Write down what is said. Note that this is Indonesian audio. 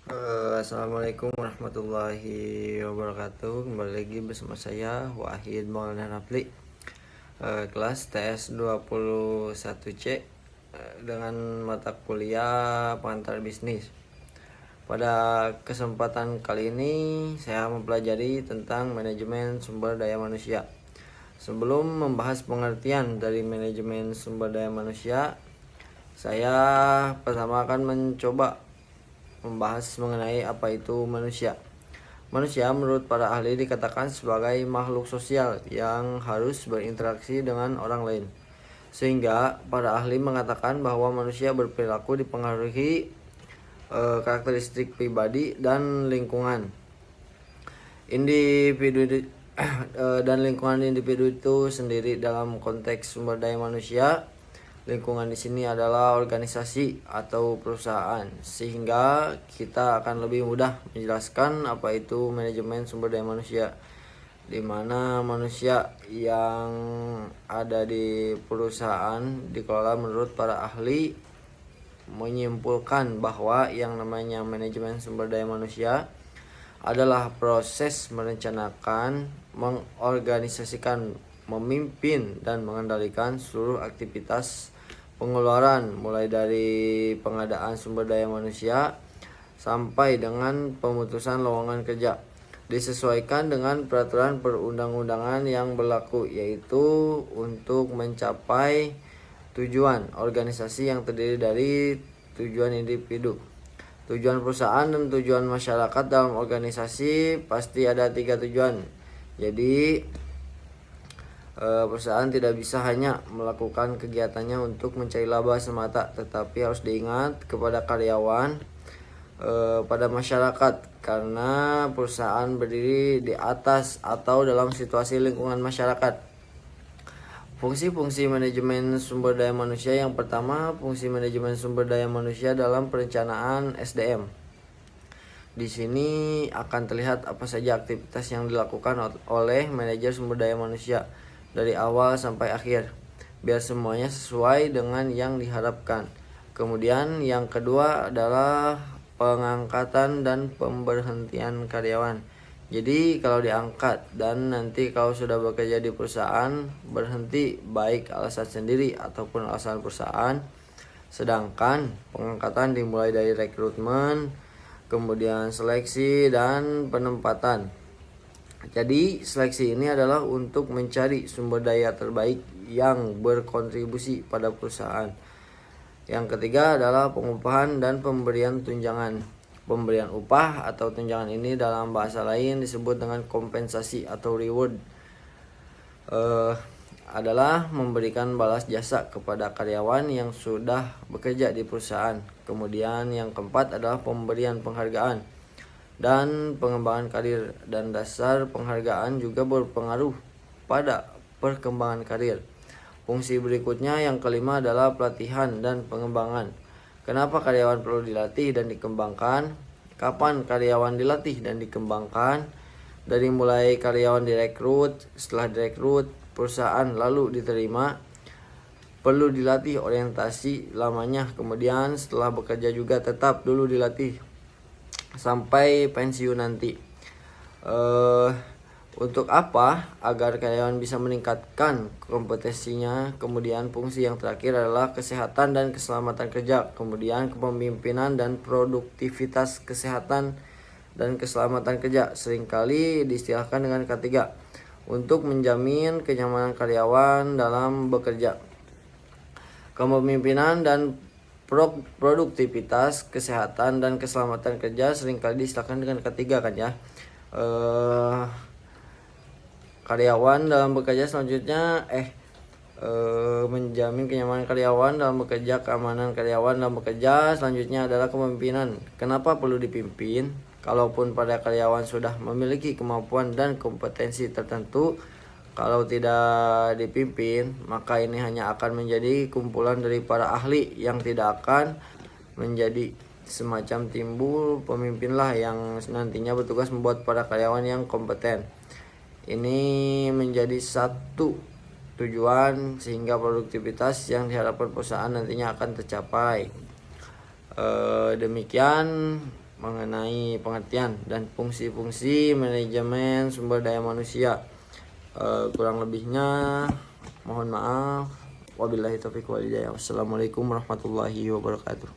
Assalamualaikum warahmatullahi wabarakatuh. Kembali lagi bersama saya Wahid Maulana Rafli, kelas TS 21C, dengan mata kuliah pengantar bisnis. Pada kesempatan kali ini saya mempelajari tentang manajemen sumber daya manusia. Sebelum membahas pengertian dari manajemen sumber daya manusia, saya pertama akan mencoba membahas mengenai apa itu manusia. Manusia menurut para ahli dikatakan sebagai makhluk sosial yang harus berinteraksi dengan orang lain. Sehingga para ahli mengatakan bahwa manusia berperilaku dipengaruhi karakteristik pribadi dan lingkungan individu dan lingkungan individu itu sendiri. Dalam konteks sumber daya manusia, lingkungan di sini adalah organisasi atau perusahaan, sehingga kita akan lebih mudah menjelaskan apa itu manajemen sumber daya manusia, di mana manusia yang ada di perusahaan dikelola. Menurut para ahli menyimpulkan bahwa yang namanya manajemen sumber daya manusia adalah proses merencanakan, mengorganisasikan, memimpin, dan mengendalikan seluruh aktivitas pengeluaran, mulai dari pengadaan sumber daya manusia sampai dengan pemutusan lowongan kerja, disesuaikan dengan peraturan perundang-undangan yang berlaku, yaitu untuk mencapai tujuan organisasi yang terdiri dari tujuan individu, tujuan perusahaan, dan tujuan masyarakat. Dalam organisasi pasti ada 3 tujuan. Jadi perusahaan tidak bisa hanya melakukan kegiatannya untuk mencari laba semata, tetapi harus diingat kepada karyawan, pada masyarakat, karena perusahaan berdiri di atas atau dalam situasi lingkungan masyarakat. Fungsi-fungsi manajemen sumber daya manusia. Yang pertama, fungsi manajemen sumber daya manusia dalam perencanaan SDM. Di sini akan terlihat apa saja aktivitas yang dilakukan oleh manajer sumber daya manusia dari awal sampai akhir, biar semuanya sesuai dengan yang diharapkan. Kemudian yang kedua adalah pengangkatan dan pemberhentian karyawan. Jadi kalau diangkat dan nanti kalau sudah bekerja di perusahaan berhenti, baik alasan sendiri ataupun alasan perusahaan. Sedangkan pengangkatan dimulai dari rekrutmen, kemudian seleksi, dan penempatan. Jadi seleksi ini adalah untuk mencari sumber daya terbaik yang berkontribusi pada perusahaan. Yang ketiga adalah pengupahan dan pemberian tunjangan. Pemberian upah atau tunjangan ini dalam bahasa lain disebut dengan kompensasi atau reward, adalah memberikan balas jasa kepada karyawan yang sudah bekerja di perusahaan. Kemudian yang keempat adalah pemberian penghargaan dan pengembangan karir, dan dasar penghargaan juga berpengaruh pada perkembangan karir. Fungsi berikutnya yang kelima adalah pelatihan dan pengembangan. Kenapa karyawan perlu dilatih dan dikembangkan? Kapan karyawan dilatih dan dikembangkan? Dari mulai karyawan direkrut, setelah direkrut perusahaan lalu diterima, perlu dilatih orientasi lamanya. Kemudian setelah bekerja juga tetap dulu dilatih sampai pensiun nanti. Untuk apa? Agar karyawan bisa meningkatkan kompetensinya. Kemudian fungsi yang terakhir adalah kesehatan dan keselamatan kerja. Kemudian kepemimpinan dan produktivitas. Kesehatan dan keselamatan kerja seringkali diistilahkan dengan K3, untuk menjamin kenyamanan karyawan dalam bekerja. Kepemimpinan dan produktivitas, kesehatan, dan keselamatan kerja seringkali diistilahkan dengan K3 kan ya. Karyawan dalam bekerja selanjutnya menjamin kenyamanan karyawan dalam bekerja, keamanan karyawan dalam bekerja. Selanjutnya adalah kepemimpinan. Kenapa perlu dipimpin? Kalaupun pada karyawan sudah memiliki kemampuan dan kompetensi tertentu, kalau tidak dipimpin, maka ini hanya akan menjadi kumpulan dari para ahli yang tidak akan menjadi semacam timbul pemimpinlah yang nantinya bertugas membuat para karyawan yang kompeten. Ini menjadi satu tujuan sehingga produktivitas yang diharapkan perusahaan nantinya akan tercapai. Demikian mengenai pengertian dan fungsi-fungsi manajemen sumber daya manusia. Kurang lebihnya mohon maaf. Wabillahi taufiq wal hidayah. Wassalamualaikum warahmatullahi wabarakatuh.